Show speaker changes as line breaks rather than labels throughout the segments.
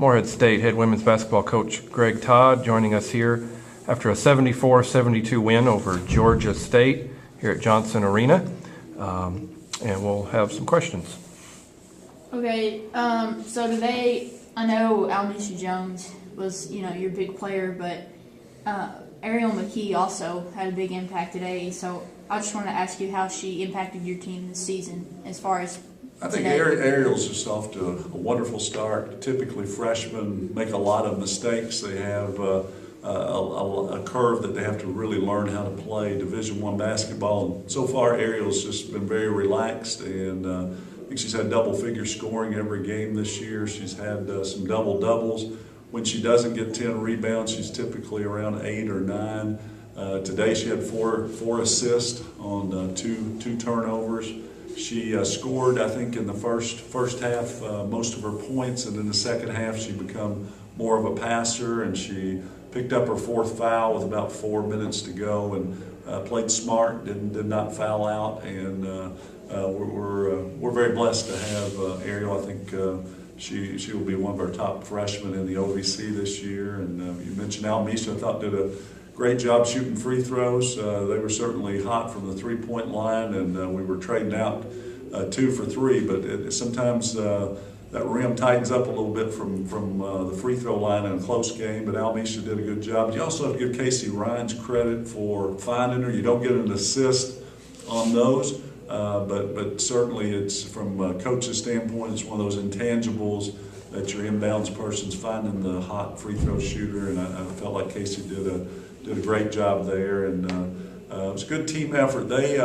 Morehead State head women's basketball coach Greg Todd joining us here after a 74-72 win over Georgia State here at Johnson Arena. And we'll have some questions.
Okay, so today, I know Almisha Jones was, your big player, but Ariel McKee also had a big impact today. So I just want to ask you how she impacted your team this season as far as
I think Ariel's just off to a wonderful start. Typically, freshmen make a lot of mistakes. They have a curve that they have to really learn how to play Division I basketball. And so far, Ariel's just been very relaxed, and I think she's had double-figure scoring every game this year. She's had some double-doubles. When she doesn't get 10 rebounds, she's typically around 8 or 9. Today, she had four assists on two turnovers. She scored, I think, in the first half most of her points, and in the second half she become more of a passer, and she picked up her fourth foul with about 4 minutes to go, and played smart, did not foul out, and we're very blessed to have Ariel. I think she will be one of our top freshmen in the OVC this year. And you mentioned Almisha, I thought did a great job shooting free throws. They were certainly hot from the three-point line, and we were trading out 2 for 3. But sometimes that rim tightens up a little bit from the free throw line in a close game. But Almisha did a good job. You also have to give Casey Rhines credit for finding her. You don't get an assist on those, but certainly it's from a coach's standpoint, it's one of those intangibles that your inbounds person's finding the hot free throw shooter, and I felt like Casey did a great job there, and it was a good team effort. They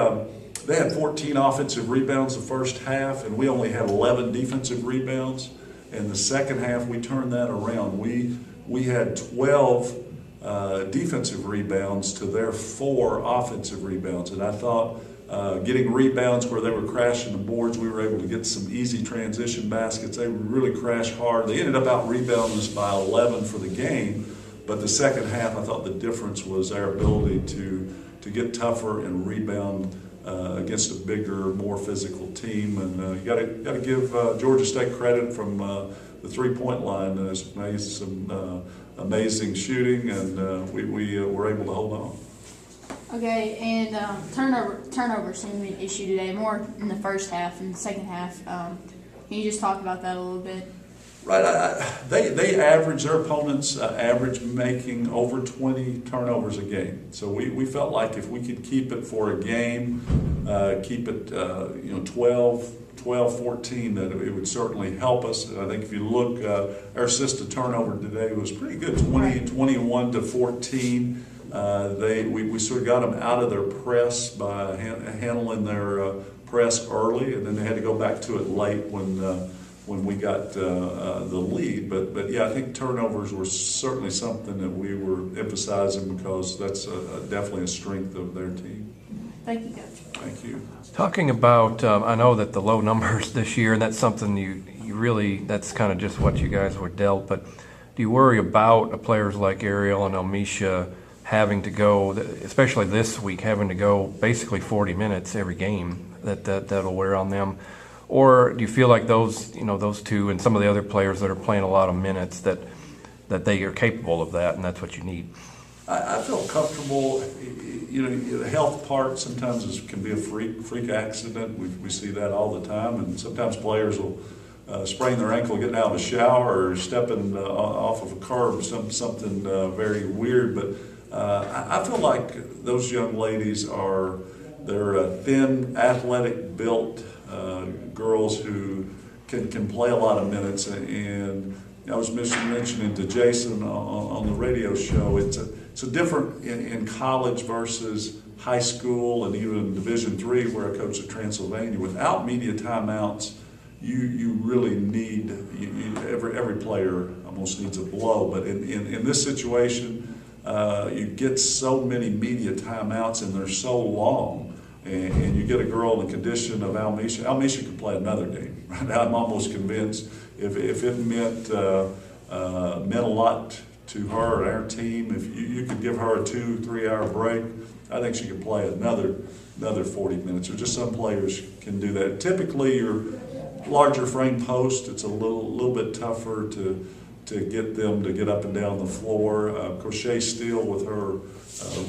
had 14 offensive rebounds the first half, and we only had 11 defensive rebounds. In the second half, we turned that around. We had 12 defensive rebounds to their 4 offensive rebounds, and I thought getting rebounds where they were crashing the boards, we were able to get some easy transition baskets. They really crashed hard. They ended up out-rebounding us by 11 for the game. But the second half, I thought the difference was our ability to get tougher and rebound against a bigger, more physical team. And you got to give Georgia State credit from the three-point line. It's made some amazing shooting, and we were able to hold on.
Okay, and turnover seemed to be an issue today, more in the first half. In the second half, can you just talk about that a little bit?
Right, they average, their opponents average making over 20 turnovers a game. So we felt like if we could keep it for a game, keep it 12, 14, that it would certainly help us. And I think if you look, our assist to turnover today was pretty good, 21 to 14. We sort of got them out of their press by handling their press early, and then they had to go back to it late when we got the lead. But yeah, I think turnovers were certainly something that we were emphasizing because that's definitely a strength of their team.
Thank you, Coach.
Thank you.
Talking about, I know that the low numbers this year, and that's something you really, that's kind of just what you guys were dealt, but do you worry about players like Ariel and Almisha having to go, especially this week, having to go basically 40 minutes every game, that'll wear on them? Or do you feel like those two and some of the other players that are playing a lot of minutes that they are capable of that, and that's what you need?
I feel comfortable. The health part sometimes can be a freak accident. We see that all the time, and sometimes players will sprain their ankle getting out of a shower or stepping off of a curb, something very weird. But I feel like those young ladies they're thin, athletic built girls who can play a lot of minutes. And I was mentioning to Jason on the radio show, it's a different in college versus high school and even Division III, where I coached at Transylvania. Without media timeouts, you really need every player almost needs a blow. But in this situation, you get so many media timeouts, and they're so long. And you get a girl in the condition of Almisha. Almisha could play another game. Right now, I'm almost convinced if it meant a lot to her and our team, if you could give her a 2-3 hour break, I think she could play another 40 minutes. Or just some players can do that. Typically, your larger frame post, it's a little bit tougher to to get them to get up and down the floor. Of course, Shay Steele with her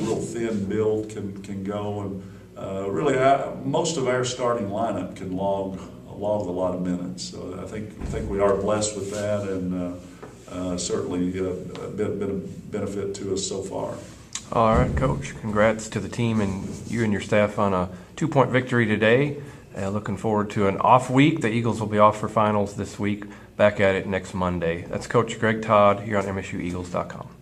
real thin build can go, and really most of our starting lineup can log a lot of minutes. So I think we are blessed with that, and certainly been a benefit to us so far.
All right, Coach. Congrats to the team and you and your staff on a 2-point victory today. Looking forward to an off week. The Eagles will be off for finals this week. Back at it next Monday. That's Coach Greg Todd here on MSUEagles.com.